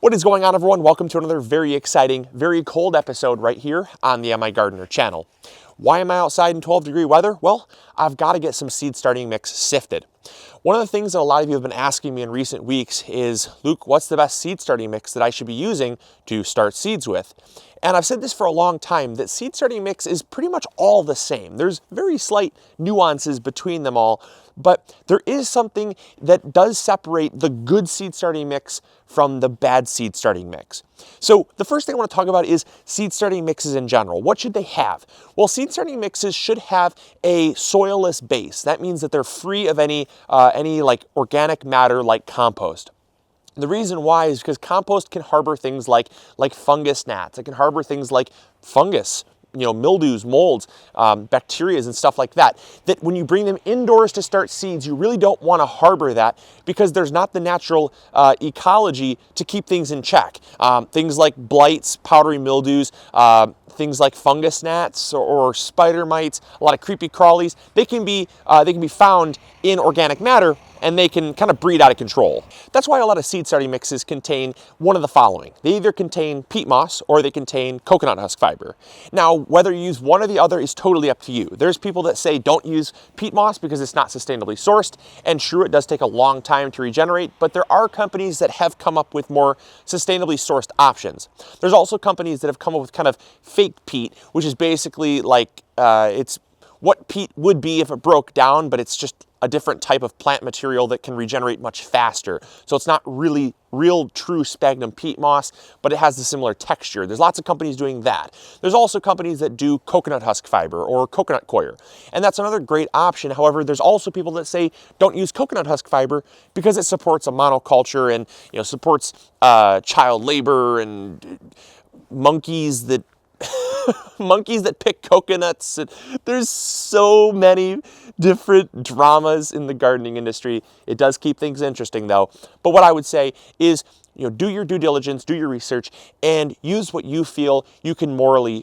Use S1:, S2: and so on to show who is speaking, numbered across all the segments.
S1: What is going on, everyone? Welcome to another very exciting, very cold episode right here on the MIgardener channel. Why am I outside in 12-degree weather? Well, I've got to get some seed starting mix sifted. One of the things that a lot of you have been asking me in recent weeks is, Luke, what's the best seed starting mix that I should be using to start seeds with? And I've said this for a long time, that seed starting mix is pretty much all the same. There's very slight nuances between them all, but there is something that does separate the good seed starting mix from the bad seed starting mix. So the first thing I want to talk about is seed starting mixes in general. What should they have? Well, seed starting mixes should have a soilless base. That means that they're free of any like organic matter like compost. The reason why is because compost can harbor things like fungus gnats. It can harbor things like fungus, mildews, molds, bacteria and stuff like that. That when you bring them indoors to start seeds, you really don't want to harbor that because there's not the natural ecology to keep things in check. Things like blights, powdery mildews, things like fungus gnats or spider mites, a lot of creepy crawlies. They can be found in organic matter, and they can kind of breed out of control. That's why a lot of seed starting mixes contain one of the following. They either contain peat moss or they contain coconut husk fiber. Now, whether you use one or the other is totally up to you. There's people that say don't use peat moss because it's not sustainably sourced, and sure, it does take a long time to regenerate, but there are companies that have come up with more sustainably sourced options. There's also companies that have come up with kind of fake peat, which is basically like, it's what peat would be if it broke down, but it's just a different type of plant material that can regenerate much faster. So it's not really real true sphagnum peat moss, but it has a similar texture. There's lots of companies doing that. There's also companies that do coconut husk fiber or coconut coir, and that's another great option. However, there's also people that say don't use coconut husk fiber because it supports a monoculture and supports child labor and monkeys that pick coconuts. There's so many different dramas in the gardening industry. It does keep things interesting though. But what I would say is, do your due diligence, do your research, and use what you feel you can morally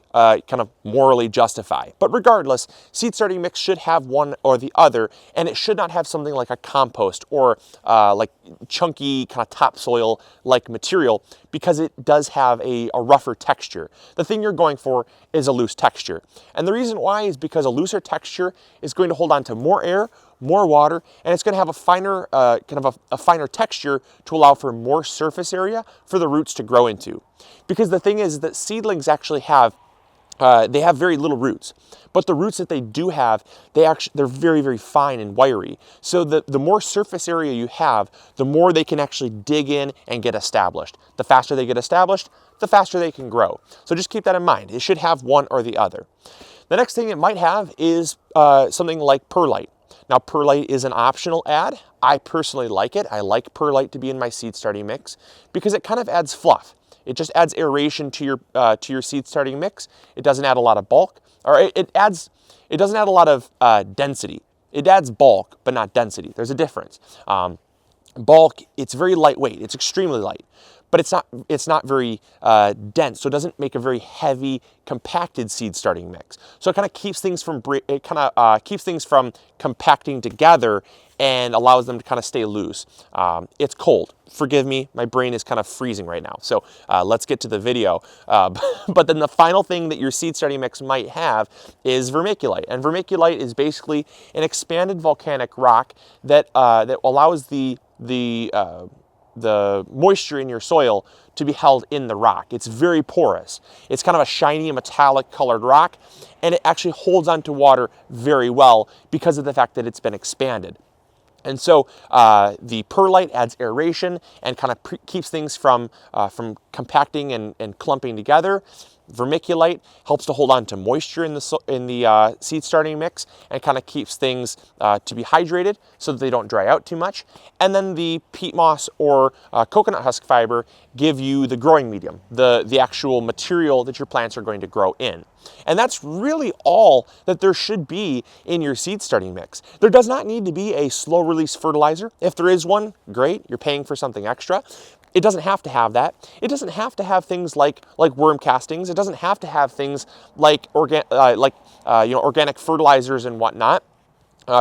S1: justify. But regardless, seed starting mix should have one or the other, and it should not have something like a compost or like chunky kind of topsoil like material, because it does have a rougher texture. The thing you're going for is a loose texture. And the reason why is because a looser texture is going to hold on to more air, more water, and it's going to have a finer, a finer texture to allow for more surface area for the roots to grow into. Because the thing is that seedlings actually have, they have very little roots, but the roots that they do have, they're very, very fine and wiry. So the more surface area you have, the more they can actually dig in and get established. The faster they get established, the faster they can grow. So just keep that in mind. It should have one or the other. The next thing it might have is something like perlite. Now, perlite is an optional add. I personally like it. I like perlite to be in my seed starting mix because it kind of adds fluff. It just adds aeration to your seed starting mix. It doesn't add a lot of bulk, or it doesn't add a lot of density. It adds bulk, but not density. There's a difference. Bulk, it's very lightweight. It's extremely light, but it's not very dense, so it doesn't make a very heavy, compacted seed starting mix. So it kind of keeps things from compacting together and allows them to kind of stay loose. It's cold. Forgive me, my brain is kind of freezing right now. So let's get to the video. But then the final thing that your seed starting mix might have is vermiculite. And vermiculite is basically an expanded volcanic rock that allows the moisture in your soil to be held in the rock. It's very porous. It's kind of a shiny metallic colored rock, and it actually holds onto water very well because of the fact that it's been expanded. And so the perlite adds aeration and kind of keeps things from compacting and clumping together. Vermiculite helps to hold on to moisture in the seed starting mix and kind of keeps things to be hydrated so that they don't dry out too much. And then the peat moss or coconut husk fiber give you the growing medium, the actual material that your plants are going to grow in. And that's really all that there should be in your seed starting mix. There does not need to be a slow release fertilizer. If there is one, great, you're paying for something extra. It doesn't have to have that. It doesn't have to have things like worm castings. It doesn't have to have things like organic fertilizers and whatnot.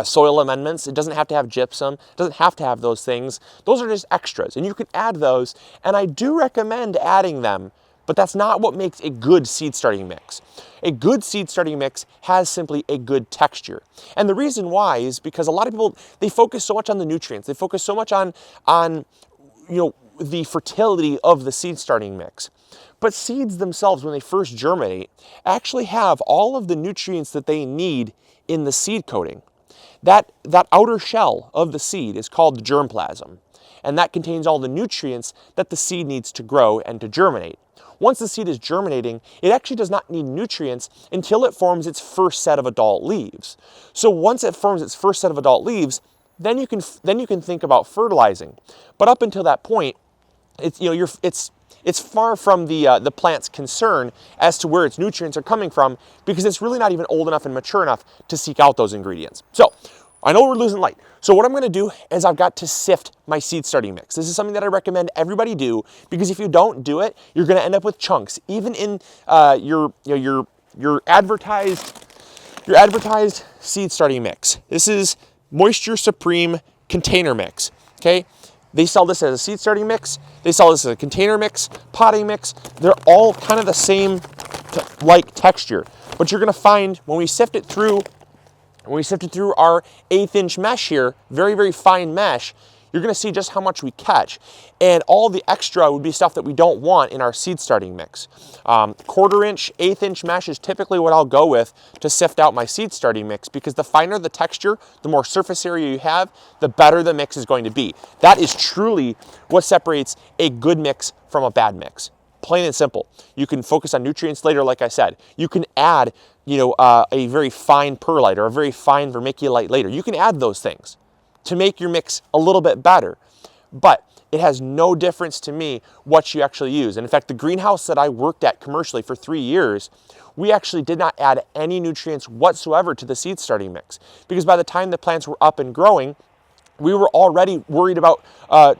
S1: soil amendments. It doesn't have to have gypsum. It doesn't have to have those things. Those are just extras, and you can add those, and I do recommend adding them, but that's not what makes a good seed starting mix. A good seed starting mix has simply a good texture. And the reason why is because a lot of people, they focus so much on the nutrients. They focus so much on the fertility of the seed starting mix. But seeds themselves, when they first germinate, actually have all of the nutrients that they need in the seed coating. That outer shell of the seed is called the germplasm, and that contains all the nutrients that the seed needs to grow and to germinate. Once the seed is germinating, it actually does not need nutrients until it forms its first set of adult leaves. So once it forms its first set of adult leaves, then you can think about fertilizing. But up until that point, it's far from the plant's concern as to where its nutrients are coming from, because it's really not even old enough and mature enough to seek out those ingredients. So I know we're losing light. So what I'm going to do is I've got to sift my seed starting mix. This is something that I recommend everybody do, because if you don't do it, you're going to end up with chunks, even in your advertised seed starting mix. This is Moisture Supreme container mix. Okay. They sell this as a seed starting mix. They sell this as a container mix, potting mix. They're all kind of the same like texture. But you're going to find when we sift it through our 1/8 inch mesh here, very, very fine mesh, you're going to see just how much we catch. And all the extra would be stuff that we don't want in our seed starting mix. 1/4 inch, 1/8 inch mesh is typically what I'll go with to sift out my seed starting mix, because the finer the texture, the more surface area you have, the better the mix is going to be. That is truly what separates a good mix from a bad mix. Plain and simple. You can focus on nutrients later, like I said. You can add, a very fine perlite or a very fine vermiculite later. You can add those things to make your mix a little bit better. But it has no difference to me what you actually use. And in fact, the greenhouse that I worked at commercially for 3 years, we actually did not add any nutrients whatsoever to the seed starting mix, because by the time the plants were up and growing, we were already worried about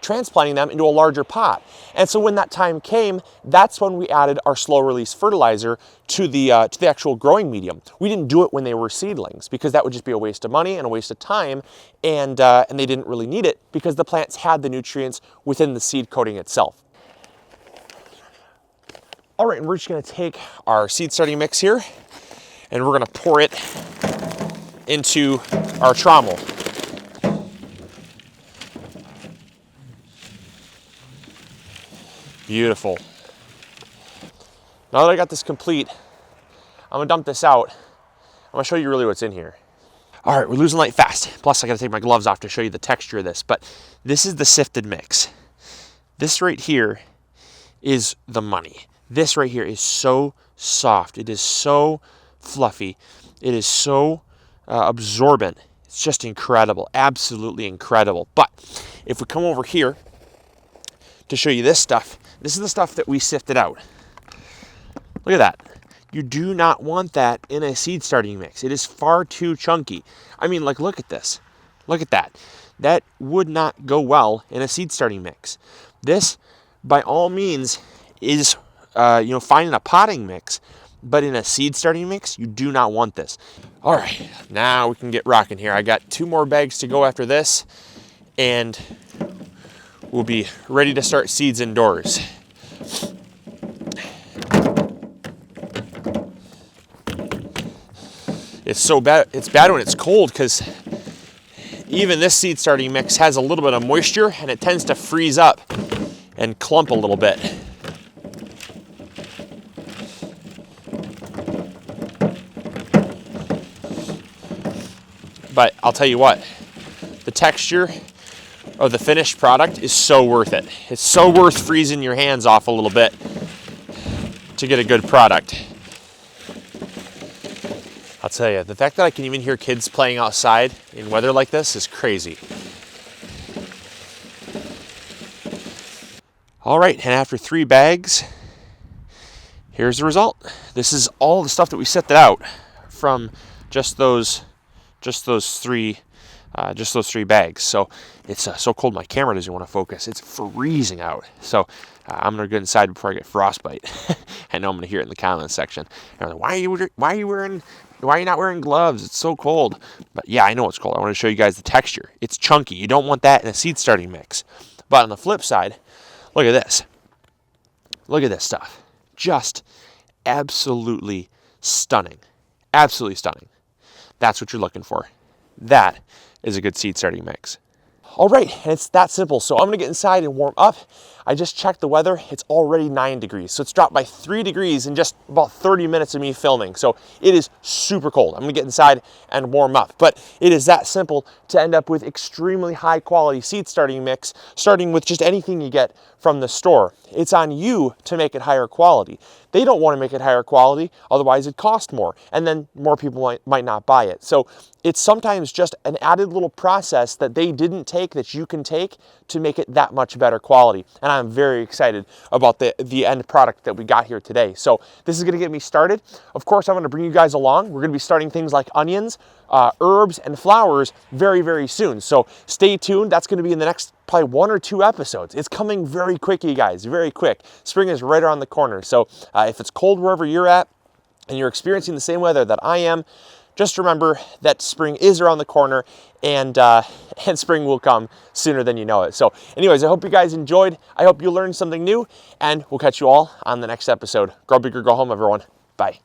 S1: transplanting them into a larger pot. And so when that time came, that's when we added our slow release fertilizer to the actual growing medium. We didn't do it when they were seedlings, because that would just be a waste of money and a waste of time, and they didn't really need it because the plants had the nutrients within the seed coating itself. All right, and we're just gonna take our seed starting mix here and we're gonna pour it into our trommel. Beautiful. Now that I got this complete, I'm gonna dump this out. I'm gonna show you really what's in here. All right, we're losing light fast. Plus I gotta take my gloves off to show you the texture of this, but this is the sifted mix. This right here is the money. This right here is so soft. It is so fluffy. It is so absorbent. It's just incredible, absolutely incredible. But if we come over here to show you this stuff, this is the stuff that we sifted out. Look at that. You do not want that in a seed starting mix. It is far too chunky. I mean, like, look at this. Look at that. That would not go well in a seed starting mix. This, by all means, is fine in a potting mix, but in a seed starting mix, you do not want this. All right, now we can get rocking here. I got 2 more bags to go after this, and we'll be ready to start seeds indoors. It's so bad. It's bad when it's cold, because even this seed starting mix has a little bit of moisture, and it tends to freeze up and clump a little bit. But I'll tell you what, the texture of the finished product is so worth it. It's so worth freezing your hands off a little bit to get a good product. I'll tell you, the fact that I can even hear kids playing outside in weather like this is crazy. All right, and after 3 bags, here's the result. This is all the stuff that we sifted out from just those 3 bags. So it's so cold my camera doesn't want to focus. It's freezing out. So I'm gonna go inside before I get frostbite. I know I'm gonna hear it in the comments section. Like, why are you wearing Why are you not wearing gloves? It's so cold. But yeah, I know it's cold. I want to show you guys the texture. It's chunky. You don't want that in a seed starting mix. But on the flip side, look at this. Look at this stuff. Just absolutely stunning. Absolutely stunning. That's what you're looking for. That is a good seed starting mix. All right, and it's that simple. So I'm gonna get inside and warm up. I just checked the weather. It's already 9 degrees. So it's dropped by 3 degrees in just about 30 minutes of me filming. So it is super cold. I'm gonna get inside and warm up. But it is that simple to end up with extremely high quality seed starting mix, starting with just anything you get from the store. It's on you to make it higher quality. They don't want to make it higher quality, otherwise it costs more, and then more people might not buy it. So it's sometimes just an added little process that they didn't take that you can take to make it that much better quality. And I'm very excited about the end product that we got here today. So this is going to get me started. Of course, I'm going to bring you guys along. We're going to be starting things like onions, herbs, and flowers very, very soon. So stay tuned. That's going to be in the next probably 1 or 2 episodes. It's coming very quick, you guys, very quick. Spring is right around the corner. So if it's cold wherever you're at and you're experiencing the same weather that I am, just remember that spring is around the corner, and spring will come sooner than you know it. So anyways, I hope you guys enjoyed. I hope you learned something new, and we'll catch you all on the next episode. Grow big or go home, everyone. Bye.